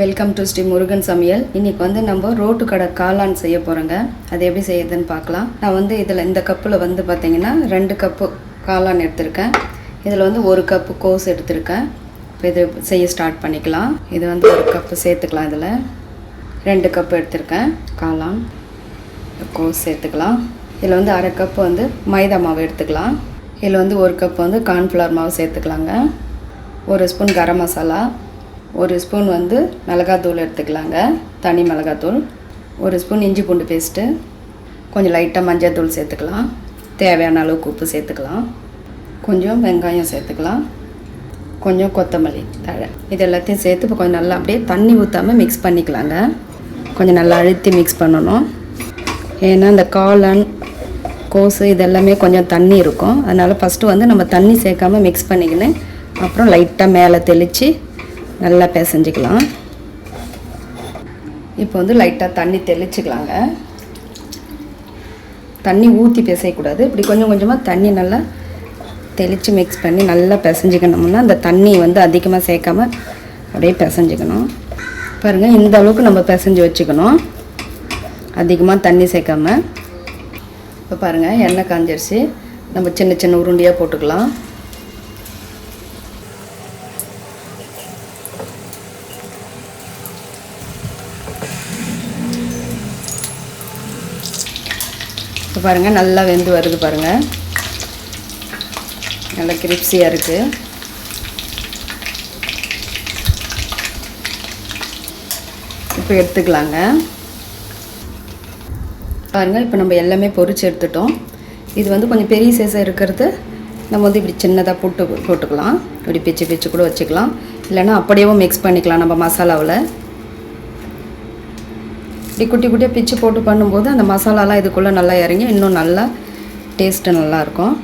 Welcome to Sri Murugan சமையல். இன்றைக்கி வந்து நம்ம ரோட்டு கடை காளான் செய்ய போகிறோங்க. அது எப்படி செய்யுதுன்னு பார்க்கலாம். நான் வந்து இதில் இந்த கப்பில் வந்து பார்த்திங்கன்னா 2 கப்பு காளான் எடுத்திருக்கேன். இதில் வந்து 1 கப்பு கோஸ் எடுத்திருக்கேன். இப்போ இது செய்ய ஸ்டார்ட் பண்ணிக்கலாம். இது வந்து 1 கப்பு சேர்த்துக்கலாம். இதில் 2 கப்பு எடுத்திருக்கேன் காளான். கோஸ் சேர்த்துக்கலாம். இதில் வந்து 1/2 கப்பு வந்து மைதா மாவு எடுத்துக்கலாம். இதில் வந்து 1 கப்பு வந்து கார்ன்ஃப்ளவர் மாவு சேர்த்துக்கலாங்க. 1 ஸ்பூன் கரம் மசாலா, 1 ஸ்பூன் வந்து மிளகாத்தூள் எடுத்துக்கலாங்க, தனி மிளகாத்தூள், 1 ஸ்பூன் இஞ்சி பூண்டு பேஸ்ட்டு, கொஞ்சம் லைட்டாக மஞ்சள் தூள் சேர்த்துக்கலாம், தேவையான அளவுக்கு உப்பு சேர்த்துக்கலாம், கொஞ்சம் வெங்காயம் சேர்த்துக்கலாம், கொஞ்சம் கொத்தமல்லி தழை. இது எல்லாத்தையும் சேர்த்து இப்போ கொஞ்சம் நல்லா அப்படியே தண்ணி ஊற்றாமல் மிக்ஸ் பண்ணிக்கலாங்க. கொஞ்சம் நல்லா அழுத்தி மிக்ஸ் பண்ணணும். ஏன்னா இந்த காளான் கோஸு இதெல்லாமே கொஞ்சம் தண்ணி இருக்கும். அதனால் ஃபஸ்ட்டு வந்து நம்ம தண்ணி சேர்க்காமல் மிக்ஸ் பண்ணிக்கின்னு அப்புறம் லைட்டாக மேலே தெளித்து நல்லா பிசைஞ்சிக்கலாம். இப்போ வந்து லைட்டாக தண்ணி தெளிச்சுக்கலாங்க. தண்ணி ஊற்றி பிசையக்கூடாது. இப்படி கொஞ்சம் கொஞ்சமாக தண்ணி நல்லா தெளித்து மிக்ஸ் பண்ணி நல்லா பிசைஞ்சிக்கணும்னா அந்த தண்ணி வந்து அதிகமாக சேர்க்காம அப்படியே பிசைஞ்சிக்கணும். பாருங்கள், இந்த அளவுக்கு நம்ம பிசைஞ்சு வச்சுக்கணும், அதிகமாக தண்ணி சேர்க்காம. இப்போ பாருங்கள், எண்ணெய் காஞ்சிருச்சு. நம்ம சின்ன சின்ன உருண்டையாக போட்டுக்கலாம். இப்போ பாருங்கள், நல்லா வெந்து வருது பாருங்கள். நல்லா கிரிப்ஸியாக இருக்குது. இப்போ எடுத்துக்கலாங்க. பாருங்கள், இப்போ நம்ம எல்லாமே பொரிச்சு எடுத்துட்டோம். இது வந்து கொஞ்சம் பெரிய சைஸாக இருக்கிறது நம்ம வந்து இப்படி சின்னதாக போட்டுக்கலாம். இப்படி பிச்சு கூட வச்சுக்கலாம். இல்லைன்னா அப்படியே மிக்ஸ் பண்ணிக்கலாம். நம்ம மசாலாவில் இப்படி குட்டி குட்டியாக பிச்சு போட்டு பண்ணும்போது அந்த மசாலாலாம் இதுக்குள்ளே நல்லா இறங்கி இன்னும் நல்லா டேஸ்ட்டு நல்லாயிருக்கும்.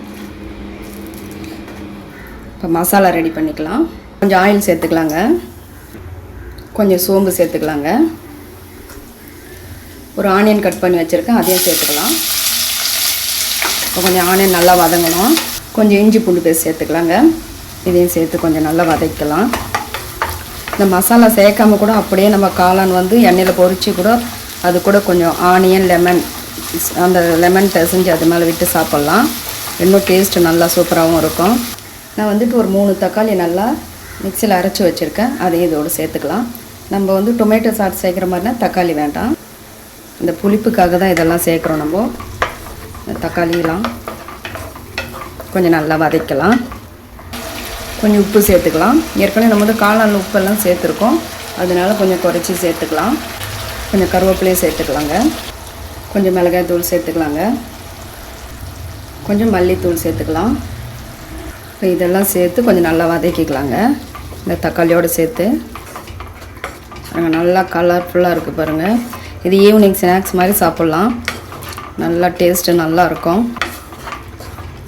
இப்போ மசாலா ரெடி பண்ணிக்கலாம். கொஞ்சம் ஆயில் சேர்த்துக்கலாங்க, கொஞ்சம் சோம்பு சேர்த்துக்கலாங்க, ஒரு ஆனியன் கட் பண்ணி வச்சுருக்கேன், அதையும் சேர்த்துக்கலாம். இப்போ கொஞ்சம் ஆனியன் நல்லா வதங்கணும். கொஞ்சம் இஞ்சி பூண்டு பேஸ்ட் சேர்த்துக்கலாங்க, இதையும் சேர்த்து கொஞ்சம் நல்லா வதக்கலாம். இந்த மசாலா சேர்க்காம கூட அப்படியே நம்ம காளான் வந்து எண்ணெயில் பொரித்து கூட அது கூட கொஞ்சம் ஆனியன் அந்த லெமன் பிசைஞ்சு அது மேலே விட்டு சாப்பிட்லாம். இன்னும் டேஸ்ட்டு நல்லா சூப்பராகவும் இருக்கும். நான் வந்துட்டு ஒரு 3 தக்காளி நல்லா மிக்சியில் அரைச்சி வச்சுருக்கேன், அதையும் இதோடு சேர்த்துக்கலாம். நம்ம வந்து டொமேட்டோ சாஸ் சேர்க்குற மாதிரினா தக்காளி வேண்டாம். இந்த புளிப்புக்காக தான் இதெல்லாம் சேர்க்குறோம். நம்ம தக்காளியெலாம் கொஞ்சம் நல்லா வதக்கலாம். கொஞ்சம் உப்பு சேர்த்துக்கலாம். ஏற்கனவே நம்ம வந்து காளான் உப்பெல்லாம் சேர்த்துருக்கோம், அதனால கொஞ்சம் குறைச்சி சேர்த்துக்கலாம். கொஞ்சம் கருவேப்பிலையும் சேர்த்துக்கலாங்க, கொஞ்சம் மிளகாய் தூள் சேர்த்துக்கலாங்க, கொஞ்சம் மல்லித்தூள் சேர்த்துக்கலாம். இப்போ இதெல்லாம் சேர்த்து கொஞ்சம் நல்லா வதக்கிக்கலாங்க. இந்த தக்காளியோடு சேர்த்து நல்லா கலர்ஃபுல்லாக இருக்குது பாருங்கள். இது ஈவினிங் ஸ்நாக்ஸ் மாதிரி சாப்பிட்லாம். நல்லா டேஸ்ட்டு நல்லாயிருக்கும்.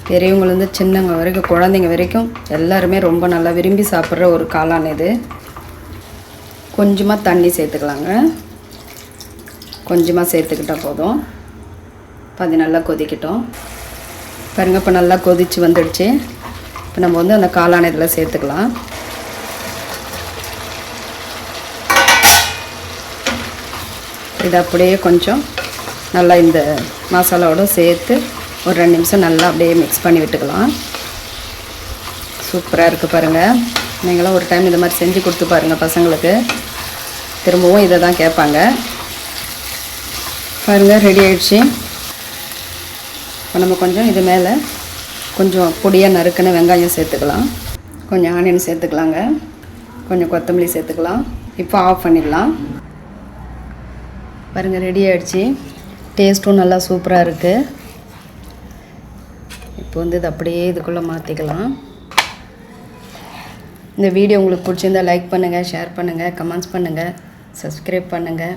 பெரியவங்கலேருந்து சின்னவங்க வரைக்கும் குழந்தைங்க வரைக்கும் எல்லாருமே ரொம்ப நல்லா விரும்பி சாப்பிட்ற ஒரு காளான் இது. கொஞ்சமாக தண்ணி சேர்த்துக்கலாங்க, கொஞ்சமாக சேர்த்துக்கிட்டால் போதும். இப்போ அது நல்லா கொதிக்கட்டும். பாருங்கள், இப்போ நல்லா கொதித்து வந்துடுச்சு. இப்போ நம்ம வந்து அந்த காளான் இதில் சேர்த்துக்கலாம். இது அப்படியே கொஞ்சம் நல்லா இந்த மசாலாவோடு சேர்த்து ஒரு 2 நிமிஷம் நல்லா அப்படியே மிக்ஸ் பண்ணி விட்டுக்கலாம். சூப்பராக இருக்குது பாருங்கள். நீங்களும் ஒரு டைம் இந்த மாதிரி செஞ்சு கொடுத்து பாருங்கள் பசங்களுக்கு. திரும்பவும் இதை தான் கேட்பாங்க. பாருங்கள், ரெடி ஆகிடுச்சு. இப்போ நம்ம கொஞ்சம் இது மேலே கொஞ்சம் பொடியாக நறுக்கின வெங்காயம் சேர்த்துக்கலாம், கொஞ்சம் ஆனியன் சேர்த்துக்கலாங்க, கொஞ்சம் கொத்தமல்லி சேர்த்துக்கலாம். இப்போ ஆஃப் பண்ணிடலாம். பாருங்கள், ரெடி ஆகிடுச்சு. டேஸ்ட்டும் நல்லா சூப்பராக இருக்குது. இப்போ வந்து இது அப்படியே இதுக்குள்ளே மாற்றிக்கலாம். இந்த வீடியோ உங்களுக்கு பிடிச்சிருந்தால் லைக் பண்ணுங்கள், ஷேர் பண்ணுங்கள், கமெண்ட்ஸ் பண்ணுங்கள், சப்ஸ்கிரைப் பண்ணுங்கள்.